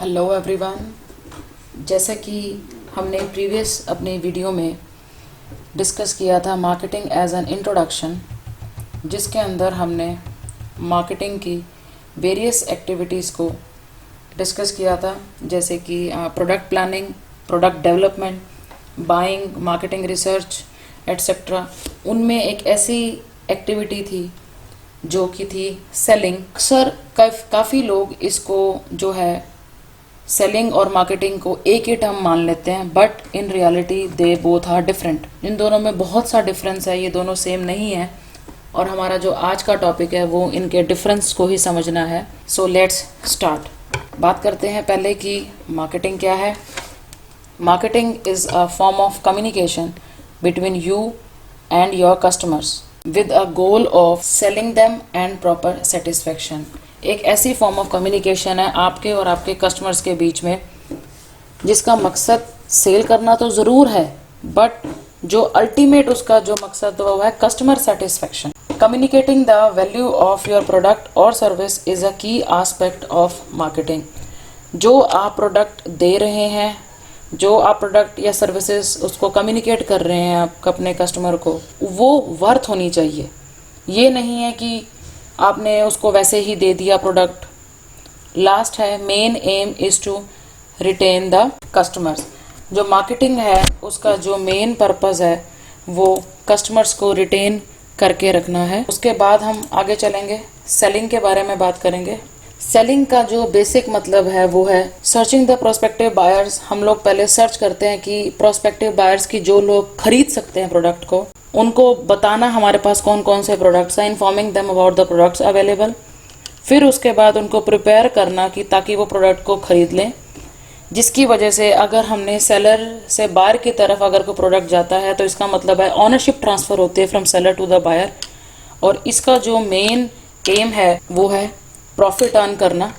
Hello everyone. जैसा कि हमने प्रीवियस अपने वीडियो में डिस्कस किया था मार्केटिंग एज एन इंट्रोडक्शन, जिसके अंदर हमने मार्केटिंग की वेरियस एक्टिविटीज़ को डिस्कस किया था, जैसे कि product planning, product development, buying, marketing research etcetera. उनमें एक ऐसी एक्टिविटी थी जो कि थी सेलिंग। अक्सर काफ़ी लोग इसको जो है सेलिंग और मार्केटिंग को एक ही टर्म मान लेते हैं, but in reality they both are different. इन दोनों में बहुत सा डिफरेंस है, ये दोनों सेम नहीं है। और हमारा जो आज का टॉपिक है वो इनके डिफरेंस को ही समझना है। So let's start. बात करते हैं पहले कि मार्केटिंग क्या है। Marketing is a form of communication between you and your customers with a goal of selling them and proper satisfaction। एक ऐसी फॉर्म ऑफ कम्युनिकेशन है आपके और आपके कस्टमर्स के बीच में, जिसका मकसद सेल करना तो ज़रूर है, बट जो अल्टीमेट उसका जो मकसद वो है customer satisfaction. Communicating the value of your product और सर्विस इज़ अ की एस्पेक्ट ऑफ मार्केटिंग। जो आप प्रोडक्ट दे रहे हैं, जो आप प्रोडक्ट या सर्विसेज उसको कम्युनिकेट कर रहे हैं आप अपने कस्टमर को, वो वर्थ होनी चाहिए। ये नहीं है कि आपने उसको वैसे ही दे दिया प्रोडक्ट। लास्ट है main aim is to retain the customers. जो मार्केटिंग है उसका जो मेन पर्पस है वो कस्टमर्स को रिटेन करके रखना है। उसके बाद हम आगे चलेंगे, सेलिंग के बारे में बात करेंगे। सेलिंग का जो बेसिक मतलब है वो है सर्चिंग द प्रोस्पेक्टिव बायर्स। हम लोग पहले सर्च करते हैं कि प्रोस्पेक्टिव बायर्स की जो लोग खरीद सकते हैं प्रोडक्ट को, उनको बताना हमारे पास कौन कौन से प्रोडक्ट्स हैं, informing them about the products available. फिर उसके बाद उनको प्रिपेयर करना कि ताकि वो प्रोडक्ट को खरीद लें, जिसकी वजह से अगर हमने सेलर से बायर की तरफ अगर कोई प्रोडक्ट जाता है तो इसका मतलब है ऑनरशिप ट्रांसफ़र होती है from seller to the buyer. और इसका जो मेन एम है वो है प्रॉफिट अर्न करना,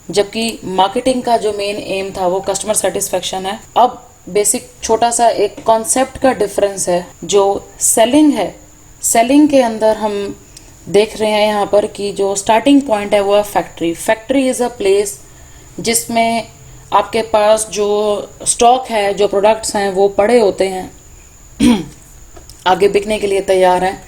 जबकि मार्केटिंग का जो मेन एम था वो कस्टमर सेटिस्फेक्शन है। अब बेसिक छोटा सा एक कॉन्सेप्ट का डिफरेंस है जो सेलिंग है। सेलिंग के अंदर हम देख रहे हैं यहाँ पर कि जो स्टार्टिंग पॉइंट है वो है factory. Factory is a place जिसमें आपके पास जो स्टॉक है, जो प्रोडक्ट्स हैं वो पड़े होते हैं आगे बिकने के लिए तैयार हैं।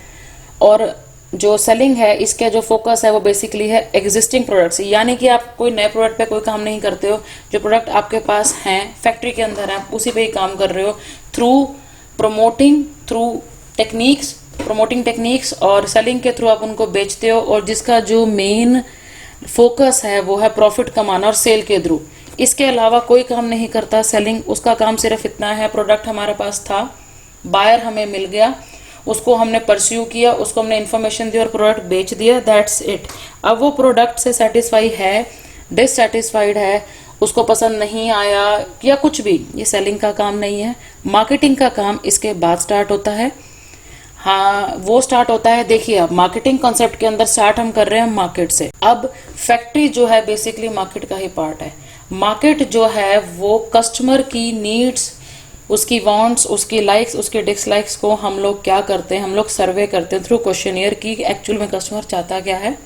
और जो सेलिंग है इसका जो फोकस है वो बेसिकली है एग्जिस्टिंग प्रोडक्ट्स, यानी कि आप कोई नए प्रोडक्ट पे कोई काम नहीं करते हो। जो प्रोडक्ट आपके पास हैं फैक्ट्री के अंदर है उसी पे ही काम कर रहे हो थ्रू प्रमोटिंग टेक्निक्स और सेलिंग के थ्रू आप उनको बेचते हो। और जिसका जो मेन फोकस है वो है प्रॉफिट कमाना और सेल के थ्रू। इसके अलावा कोई काम नहीं करता सेलिंग। उसका काम सिर्फ इतना है, प्रोडक्ट हमारे पास था, बायर हमें मिल गया, उसको हमने परस्यू किया, उसको हमने इन्फॉर्मेशन दी और प्रोडक्ट बेच दिया, दैट्स इट। अब वो प्रोडक्ट से सेटिस्फाई है, डिससेटिस्फाइड है, उसको पसंद नहीं आया या कुछ भी, ये सेलिंग का काम नहीं है। मार्केटिंग का काम इसके बाद स्टार्ट होता है। हाँ, वो स्टार्ट होता है, देखिए अब मार्केटिंग कॉन्सेप्ट के अंदर स्टार्ट हम कर रहे हैं मार्केट से। अब फैक्ट्री जो है बेसिकली मार्केट का ही पार्ट है। मार्केट जो है वो कस्टमर की नीड्स, उसकी वांट्स, उसकी लाइक्स, उसके डिसलाइक्स को हम लोग क्या करते हैं, हम लोग सर्वे करते हैं थ्रू क्वेश्चनियर की एक्चुअल में कस्टमर चाहता क्या है।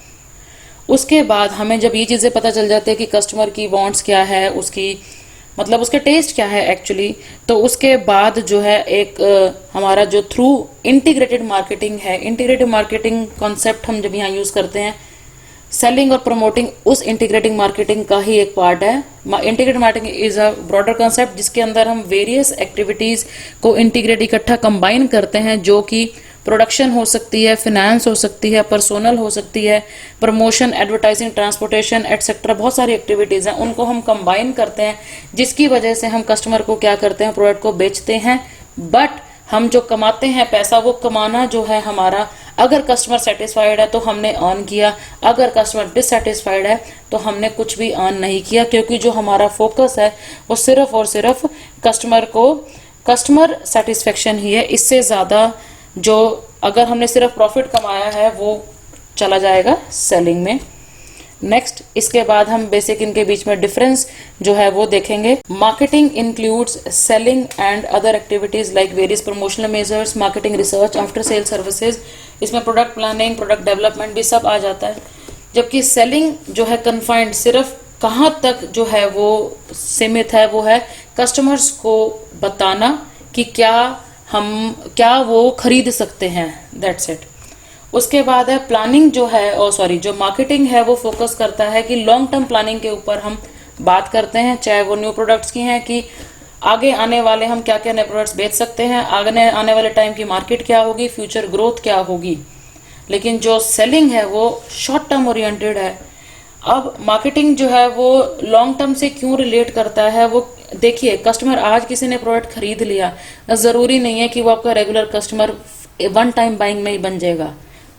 उसके बाद हमें जब ये चीज़ें पता चल जाती है कि कस्टमर की वांट्स क्या है, उसकी मतलब उसके टेस्ट क्या है एक्चुअली, तो उसके बाद जो है एक हमारा जो थ्रू इंटीग्रेटेड मार्केटिंग है, इंटीग्रेटेड मार्केटिंग कॉन्सेप्ट हम जब यहाँ यूज़ करते हैं, सेलिंग और प्रमोटिंग उस इंटीग्रेटिंग मार्केटिंग का ही एक पार्ट है। Integrated marketing is a broader concept जिसके अंदर हम वेरियस एक्टिविटीज को इंटीग्रेट इकट्ठा कंबाइन करते हैं, जो कि प्रोडक्शन हो सकती है, फिनेंस हो सकती है, पर्सोनल हो सकती है, प्रमोशन, एडवर्टाइजिंग, ट्रांसपोर्टेशन एटसेट्रा। बहुत सारी एक्टिविटीज हैं, उनको हम कंबाइन करते हैं, जिसकी वजह से हम कस्टमर को क्या करते हैं, प्रोडक्ट को बेचते हैं। बट हम जो कमाते हैं पैसा, वो कमाना जो है हमारा, अगर कस्टमर सेटिस्फाइड है तो हमने अर्न किया, अगर कस्टमर डिससेटिस्फाइड है तो हमने कुछ भी अर्न नहीं किया, क्योंकि जो हमारा फोकस है वो सिर्फ और सिर्फ कस्टमर सेटिस्फेक्शन ही है। इससे ज़्यादा जो अगर हमने सिर्फ प्रॉफिट कमाया है वो चला जाएगा सेलिंग में। नेक्स्ट, इसके बाद हम बेसिक इनके बीच में डिफरेंस जो है वो देखेंगे। Marketing includes selling and other activities like various promotional measures, marketing research, after sale services. इसमें प्रोडक्ट प्लानिंग, प्रोडक्ट डेवलपमेंट भी सब आ जाता है। जबकि सेलिंग जो है कन्फाइंड सिर्फ कहाँ तक जो है वो सीमित है, वो है कस्टमर्स को बताना कि क्या वो खरीद सकते हैं, दैट्स इट। उसके बाद है प्लानिंग जो है, जो मार्केटिंग है वो फोकस करता है कि लॉन्ग टर्म प्लानिंग के ऊपर हम बात करते हैं, चाहे वो न्यू प्रोडक्ट्स की हैं कि आगे आने वाले हम क्या क्या नए प्रोडक्ट्स बेच सकते हैं, आगे आने वाले टाइम की मार्केट क्या होगी, फ्यूचर ग्रोथ क्या होगी। लेकिन जो सेलिंग है वो शॉर्ट टर्म ओरिएंटेड है। अब मार्केटिंग जो है वो लॉन्ग टर्म से क्यों रिलेट करता है, वो देखिए, कस्टमर आज किसी ने प्रोडक्ट खरीद लिया, जरूरी नहीं है कि वो आपका regular customer one time buying में ही बन जाएगा,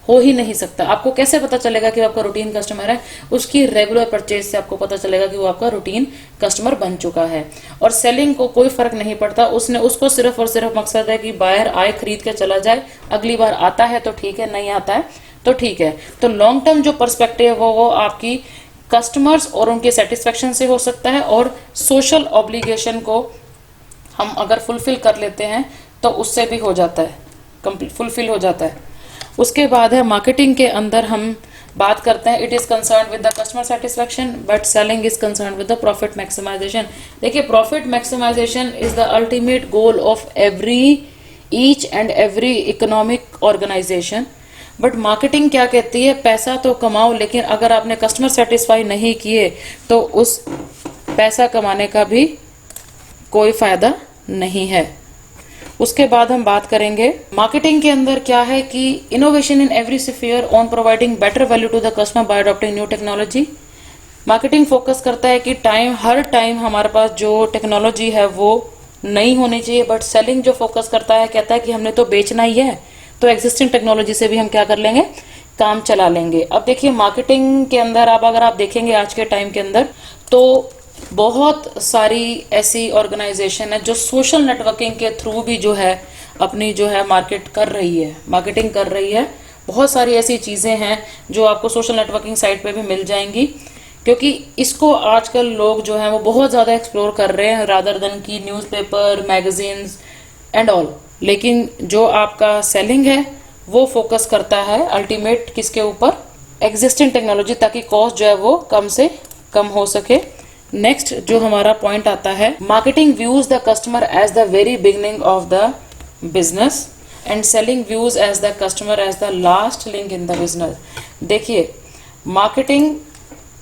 हो ही नहीं सकता। आपको कैसे पता चलेगा कि वो आपका रूटीन कस्टमर है? उसकी रेगुलर परचेज से आपको पता चलेगा कि वो आपका रूटीन कस्टमर बन चुका है। और सेलिंग को कोई फर्क नहीं पड़ता, उसको सिर्फ और सिर्फ मकसद है कि बायर आए, खरीद के चला जाए, अगली बार आता है तो ठीक है, नहीं आता है तो ठीक है। तो लॉन्ग टर्म जो पर्सपेक्टिव है वो आपकी कस्टमर्स और उनके सेटिस्फेक्शन से हो सकता है, और सोशल ऑब्लिगेशन को हम अगर फुलफिल कर लेते हैं तो उससे भी हो जाता है, फुलफिल हो जाता है। उसके बाद है मार्केटिंग के अंदर हम बात करते हैं, it is concern with the customer satisfaction but selling is concern with the profit maximization. देखिए, profit maximization is the ultimate goal of each and every economic organization. But marketing क्या कहती है, पैसा तो कमाओ, लेकिन अगर आपने कस्टमर सेटिस्फाई नहीं किए तो उस पैसा कमाने का भी कोई फायदा नहीं है। उसके बाद हम बात करेंगे मार्केटिंग के अंदर क्या है कि innovation in every sphere on providing better value to the customer by adopting new technology. Marketing focus करता है कि हर टाइम हमारे पास जो टेक्नोलॉजी है वो नई होनी चाहिए, बट सेलिंग जो फोकस करता है कहता है कि हमने तो बेचना ही है, तो एग्जिस्टिंग टेक्नोलॉजी से भी हम क्या कर लेंगे, काम चला लेंगे। अब देखिए, मार्केटिंग के अंदर अगर आप देखेंगे आज के टाइम के अंदर, तो बहुत सारी ऐसी ऑर्गेनाइजेशन है जो सोशल नेटवर्किंग के थ्रू भी जो है अपनी जो है मार्केटिंग कर रही है। बहुत सारी ऐसी चीजें हैं जो आपको सोशल नेटवर्किंग साइट पे भी मिल जाएंगी, क्योंकि इसको आजकल लोग जो है वो बहुत ज्यादा एक्सप्लोर कर रहे हैं रादर देन की न्यूज़पेपर, मैगजीन्स एंड ऑल। लेकिन जो आपका सेलिंग है वो फोकस करता है अल्टीमेट किसके ऊपर, एग्जिस्टिंग टेक्नोलॉजी, ताकि कॉस्ट जो है वो कम से कम हो सके। नेक्स्ट जो हमारा पॉइंट आता है, marketing views the customer as the very beginning of the business and selling views as the customer as the last link in the business. देखिए, मार्केटिंग,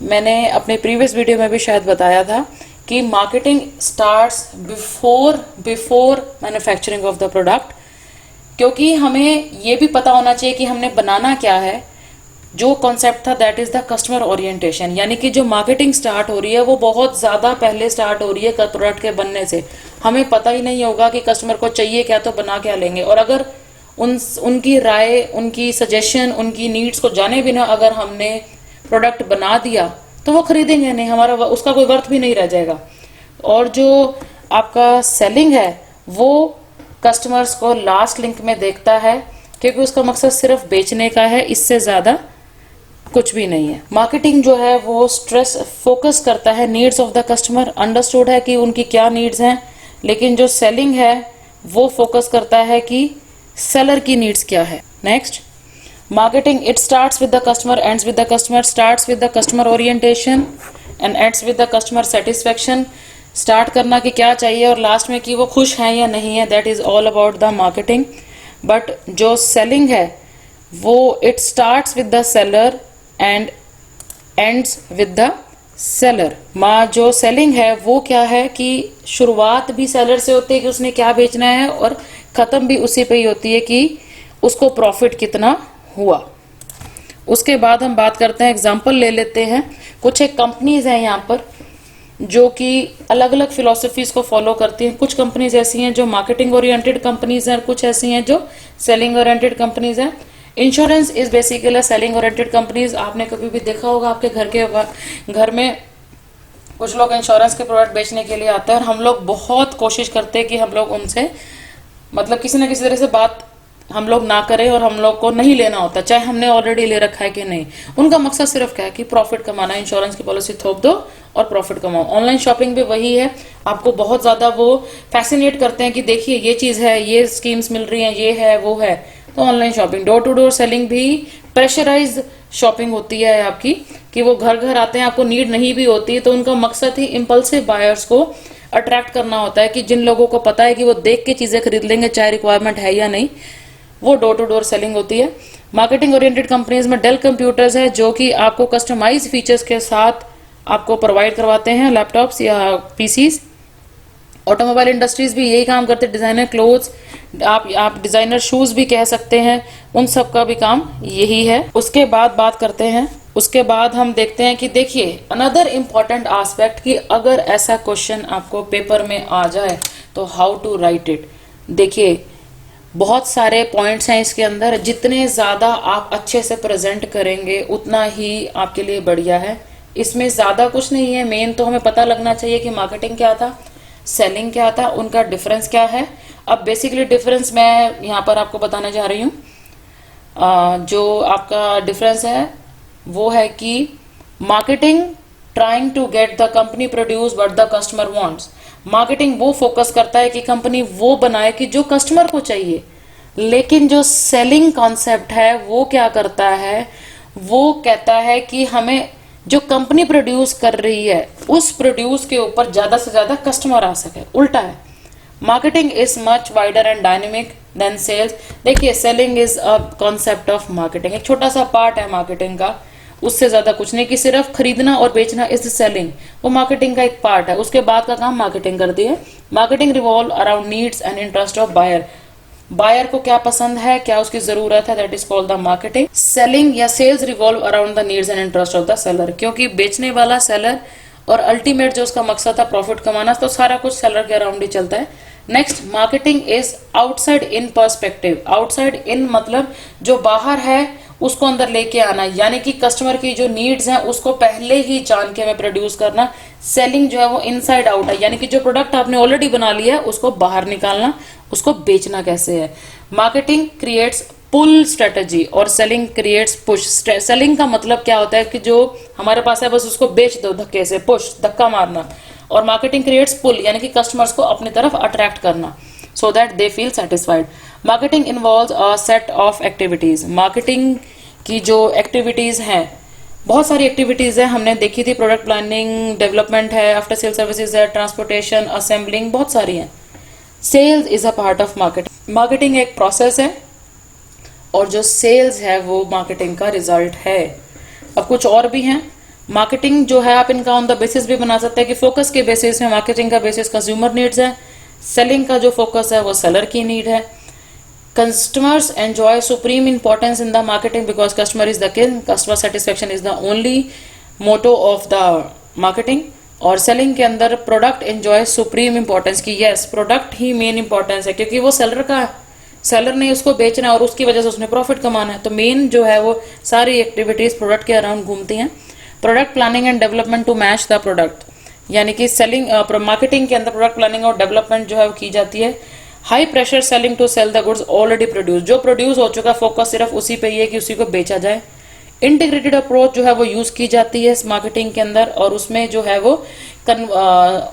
मैंने अपने प्रीवियस वीडियो में भी शायद बताया था कि marketing starts before manufacturing of the product, क्योंकि हमें ये भी पता होना चाहिए कि हमने बनाना क्या है। जो कॉन्सेप्ट था that is the customer orientation, यानी कि जो मार्केटिंग स्टार्ट हो रही है वो बहुत ज्यादा पहले स्टार्ट हो रही है प्रोडक्ट के बनने से। हमें पता ही नहीं होगा कि कस्टमर को चाहिए क्या, तो बना क्या लेंगे, और अगर उनकी राय, उनकी सजेशन, उनकी नीड्स को जाने बिना अगर हमने प्रोडक्ट बना दिया तो वो खरीदेंगे नहीं, हमारा उसका कोई वर्थ भी नहीं रह जाएगा। और जो आपका सेलिंग है वो कस्टमर्स को लास्ट लिंक में देखता है, क्योंकि उसका मकसद सिर्फ बेचने का है, इससे ज्यादा कुछ भी नहीं है। मार्केटिंग जो है वो स्ट्रेस फोकस करता है needs of the customer, understood है कि उनकी क्या नीड्स हैं, लेकिन जो सेलिंग है वो फोकस करता है कि सेलर की नीड्स क्या है। Next, marketing, it starts with the customer, ends with the customer, starts with the customer orientation and ends with the customer satisfaction. Start करना कि क्या चाहिए और लास्ट में कि वो खुश हैं या नहीं है, that is all about the marketing. But जो सेलिंग है वो it starts with the seller and ends with the seller. जो सेलिंग है वो क्या है कि शुरुआत भी सेलर से होती है कि उसने क्या बेचना है, और खत्म भी उसी पे ही होती है कि उसको प्रॉफिट कितना हुआ। उसके बाद हम बात करते हैं, एग्जांपल ले लेते हैं। कुछ एक कंपनीज हैं यहाँ पर जो कि अलग अलग फिलोसफीज को फॉलो करती हैं। कुछ कंपनीज ऐसी हैं जो मार्केटिंग ओरिएंटेड कंपनीज हैं, कुछ ऐसी हैं जो सेलिंग ओरिएंटेड कंपनीज हैं। Insurance is basically selling oriented companies. आपने कभी भी देखा होगा आपके घर में कुछ लोग इंश्योरेंस के प्रोडक्ट बेचने के लिए आते हैं, और हम लोग बहुत कोशिश करते हैं कि हम लोग उनसे मतलब किसी न किसी तरह से बात हम लोग ना करें, और हम लोग को नहीं लेना होता, चाहे हमने ऑलरेडी ले रखा है कि नहीं। उनका मकसद सिर्फ क्या है कि प्रॉफिट कमाना, इंश्योरेंस की पॉलिसी थोप दो और प्रॉफिट कमाओ। ऑनलाइन शॉपिंग भी वही है, आपको बहुत ज्यादा वो फैसिनेट करते हैं कि देखिए ये चीज है, ये स्कीम्स मिल रही हैं, ये है वो है। तो online shopping, door to door selling भी प्रेशराइज शॉपिंग होती है आपकी, कि वो घर घर आते हैं, आपको नीड नहीं भी होती है, तो उनका मकसद ही इम्पल्सिव बायर्स को अट्रैक्ट करना होता है कि जिन लोगों को पता है कि वो देख के चीजें खरीद लेंगे चाहे रिक्वायरमेंट है या नहीं, वो डोर टू डोर सेलिंग होती है। मार्केटिंग ओरिएंटेड कंपनीज में डेल कंप्यूटर्स है जो कि आपको कस्टमाइज फीचर्स के साथ आपको प्रोवाइड करवाते हैं, लैपटॉप्स या पीसीज। ऑटोमोबाइल इंडस्ट्रीज भी यही काम करते हैं, डिजाइनर क्लोथ्स, आप डिजाइनर शूज भी कह सकते हैं, उन सब का भी काम यही है। उसके बाद बात करते हैं, उसके बाद हम देखते हैं कि देखिए अनदर इम्पॉर्टेंट एस्पेक्ट कि अगर ऐसा क्वेश्चन आपको पेपर में आ जाए तो हाउ टू राइट इट। देखिए बहुत सारे पॉइंट्स हैं इसके अंदर, जितने ज्यादा आप अच्छे से प्रेजेंट करेंगे उतना ही आपके लिए बढ़िया है। इसमें ज्यादा कुछ नहीं है, मेन तो हमें पता लगना चाहिए कि मार्केटिंग क्या था, सेलिंग क्या था, उनका डिफरेंस क्या है। अब बेसिकली डिफरेंस मैं यहाँ पर आपको बताने जा रही हूँ। जो आपका डिफरेंस है वो है कि marketing trying to get the company produce what the customer wants. Marketing वो फोकस करता है कि कंपनी वो बनाए कि जो कस्टमर को चाहिए, लेकिन जो सेलिंग कॉन्सेप्ट है वो क्या करता है, वो कहता है कि हमें जो कंपनी प्रोड्यूस कर रही है उस प्रोड्यूस के ऊपर ज्यादा से ज्यादा कस्टमर आ सके, उल्टा है। Marketing is much wider and dynamic than sales. देखिए selling is a concept of marketing, एक छोटा सा पार्ट है मार्केटिंग का, उससे ज्यादा कुछ नहीं कि सिर्फ खरीदना और बेचना इज सेलिंग, वो मार्केटिंग का एक पार्ट है। उसके बाद का काम मार्केटिंग करती है। Marketing revolve around needs and interest of buyer, buyer को क्या पसंद है, क्या उसकी जरूरत है, that is called the marketing. Selling या sales revolve around the needs and interest of the seller, क्योंकि बेचने वाला सेलर और अल्टीमेट जो उसका मकसद था प्रॉफिट कमाना, तो सारा कुछ सेलर के अराउंड ही चलता है। Next marketing is outside in perspective. Outside in मतलब जो बाहर है उसको अंदर लेके आना, यानी कि कस्टमर की जो नीड्स हैं उसको पहले ही जान के हमें प्रोड्यूस करना। सेलिंग जो है वो इनसाइड आउट है, यानी कि जो प्रोडक्ट आपने ऑलरेडी बना लिया है उसको बाहर निकालना, उसको बेचना कैसे है। मार्केटिंग क्रिएट्स पुल स्ट्रेटजी और सेलिंग क्रिएट्स पुश। सेलिंग का मतलब क्या होता है कि जो हमारे पास है बस उसको बेच दो धक्के से, पुश धक्का मारना। और मार्केटिंग क्रिएट्स पुल यानी कि कस्टमर्स को अपनी तरफ अट्रैक्ट करना so that they feel satisfied. Marketing involves a set of activities. Marketing की जो एक्टिविटीज हैं, बहुत सारी एक्टिविटीज है, हमने देखी थी, प्रोडक्ट प्लानिंग, डेवलपमेंट है, आफ्टर सेल सर्विसेज है, ट्रांसपोर्टेशन, असेंबलिंग, बहुत सारी है। Sales is a part of marketing. Marketing एक प्रोसेस है और जो सेल्स है वो मार्केटिंग का रिजल्ट है। अब कुछ और भी हैं। मार्केटिंग जो है आप इनका ऑन द बेसिस भी बना सकते हैं कि फोकस के बेसिस में, मार्केटिंग का बेसिस कंज्यूमर नीड्स है, सेलिंग का जो फोकस है वो सेलर की नीड है। Customers enjoy supreme importance in the marketing because customer is the king, customer satisfaction is the only motto of the marketing. और सेलिंग के अंदर प्रोडक्ट एंजॉय सुप्रीम इंपॉर्टेंस की, यस प्रोडक्ट ही main importance है क्योंकि वो seller का है, सेलर ने उसको बेचना है और उसकी वजह से उसने प्रॉफिट कमाना है, तो मेन जो है वो सारी एक्टिविटीज प्रोडक्ट के अराउंड घूमती हैं। Product planning and development to match the product, यानी कि सेलिंग मार्केटिंग के अंदर प्रोडक्ट प्लानिंग और डेवलपमेंट जो है वो की जाती है। High pressure selling to sell the goods already produce, जो प्रोड्यूस हो चुका फोकस सिर्फ उसी पे ही है कि उसी को बेचा जाए। इंटीग्रेटेड अप्रोच जो है वो यूज की जाती है इस मार्केटिंग के अंदर, और उसमें जो है वो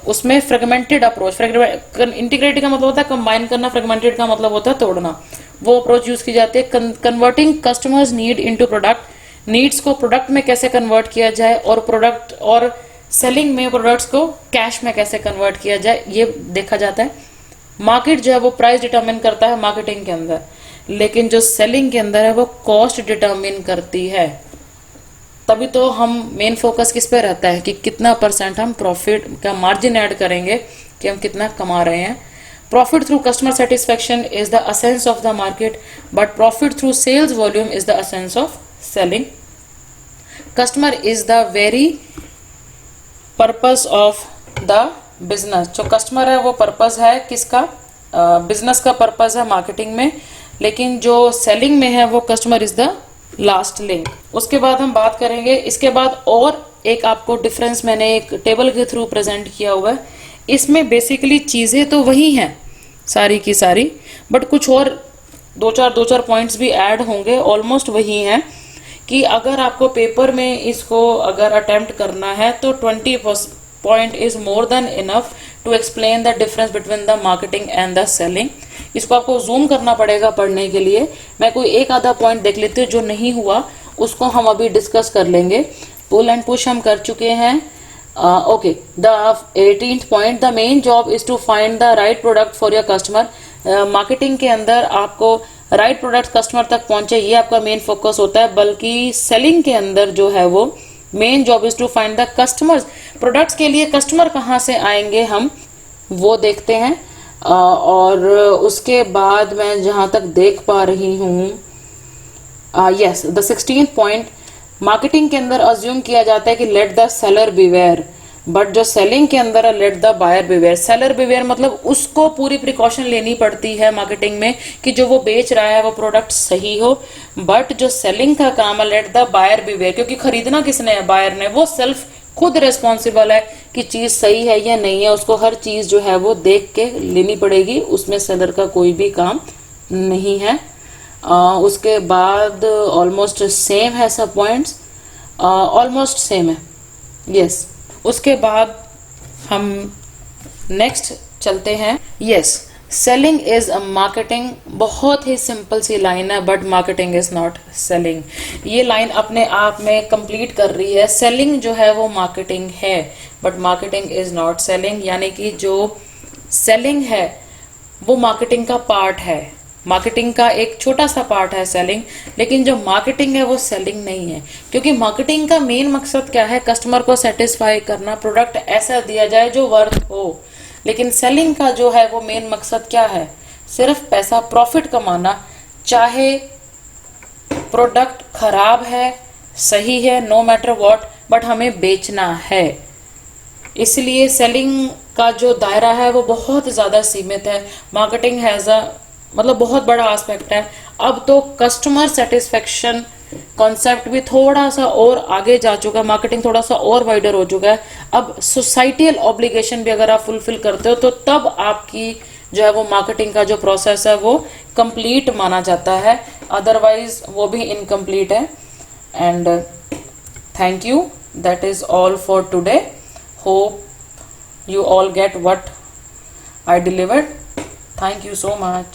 उसमें फ्रेगमेंटेड अप्रोच, इंटीग्रेटेड का मतलब होता है कंबाइन करना, फ्रेगमेंटेड का मतलब होता है तोड़ना, वो अप्रोच यूज की जाती है। Converting customers need into product, needs को प्रोडक्ट में कैसे कन्वर्ट किया जाए, और प्रोडक्ट और सेलिंग में प्रोडक्ट्स को कैश में कैसे कन्वर्ट किया जाए, ये देखा जाता है। मार्केट जो है वो प्राइस डिटरमिन करता है मार्केटिंग के अंदर, लेकिन जो सेलिंग के अंदर है वो कॉस्ट डिटरमिन करती है। तभी तो हम मेन फोकस किस पे रहता है कि कितना परसेंट हम प्रॉफिट का मार्जिन ऐड करेंगे, कि हम कितना कमा रहे हैं। Profit through customer satisfaction is the essence of the market, but profit through sales volume is the essence of selling. Customer is the very purpose of the business, जो customer है वो पर्पस है किसका, बिजनेस का purpose है marketing में, लेकिन जो सेलिंग में है वो customer is the last link. उसके बाद हम बात करेंगे, इसके बाद और एक आपको डिफरेंस मैंने एक टेबल के थ्रू प्रेजेंट किया हुआ है। इसमें बेसिकली चीजें तो वही हैं सारी की सारी, बट कुछ और दो चार पॉइंट्स भी ऐड होंगे, ऑलमोस्ट वही हैं। कि अगर आपको पेपर में इसको अगर अटेम्प्ट करना है तो 20 point is more than enough to explain the difference between the marketing and the selling. इसको आपको जूम करना पड़ेगा पढ़ने के लिए। मैं कोई एक आधा पॉइंट देख लेती हूँ, जो नहीं हुआ उसको हम अभी डिस्कस कर लेंगे। पुल एंड पुश हम कर चुके हैं। Okay, the 18th point, the main job is to find the right product for your customer. Marketing के अंदर आपको राइट प्रोडक्ट कस्टमर तक पहुंचे, ये आपका मेन फोकस होता है। बल्कि सेलिंग के अंदर जो है वो main job is to find the customers. Products के लिए कस्टमर कहाँ से आएंगे हम वो देखते हैं। और उसके बाद मैं जहां तक देख पा रही हूँ, yes, the 16th point, marketing के अंदर अज्यूम किया जाता है कि let the seller beware, but जो सेलिंग के अंदर है let the buyer beware. Seller beware मतलब उसको पूरी प्रिकॉशन लेनी पड़ती है मार्केटिंग में कि जो वो बेच रहा है वो प्रोडक्ट सही हो। बट जो सेलिंग का काम है लेट द बायर बिवेयर, क्योंकि खरीदना किसने है, बायर ने। वो सेल्फ खुद रिस्पॉन्सिबल है कि चीज सही है या नहीं है, उसको हर चीज जो है वो देख के लेनी पड़ेगी, उसमें सेलर का कोई भी काम नहीं है। उसके बाद ऑलमोस्ट सेम है सब पॉइंट्स, ऑलमोस्ट सेम है, यस। उसके बाद हम नेक्स्ट चलते हैं। Yes, selling is a marketing, बहुत ही सिंपल सी लाइन है, but marketing is not selling. ये लाइन अपने आप में कंप्लीट कर रही है। सेलिंग जो है वो मार्केटिंग है, but marketing is not selling. यानी कि जो सेलिंग है वो मार्केटिंग का पार्ट है, मार्केटिंग का एक छोटा सा पार्ट है सेलिंग, लेकिन जो मार्केटिंग है वो सेलिंग नहीं है। क्योंकि मार्केटिंग का मेन मकसद क्या है, कस्टमर को सेटिस्फाई करना, प्रोडक्ट ऐसा दिया जाए जो वर्थ हो। लेकिन सेलिंग का जो है वो मेन मकसद क्या है, सिर्फ पैसा, प्रॉफिट कमाना। चाहे प्रोडक्ट खराब है, सही है, नो मैटर व्हाट, बट हमें बेचना है। इसलिए सेलिंग का जो दायरा है वो बहुत ज्यादा सीमित है। मार्केटिंग हैज अ मतलब बहुत बड़ा एस्पेक्ट है। अब तो कस्टमर सेटिस्फेक्शन कॉन्सेप्ट भी थोड़ा सा और आगे जा चुका है, मार्केटिंग थोड़ा सा और वाइडर हो चुका है। अब सोसाइटियल ऑब्लिगेशन भी अगर आप फुलफिल करते हो तो तब आपकी जो है वो मार्केटिंग का जो प्रोसेस है वो कंप्लीट माना जाता है, अदरवाइज वो भी इनकम्प्लीट है। And thank you, that is all for today. Hope you all get what I delivered. Thank you so much.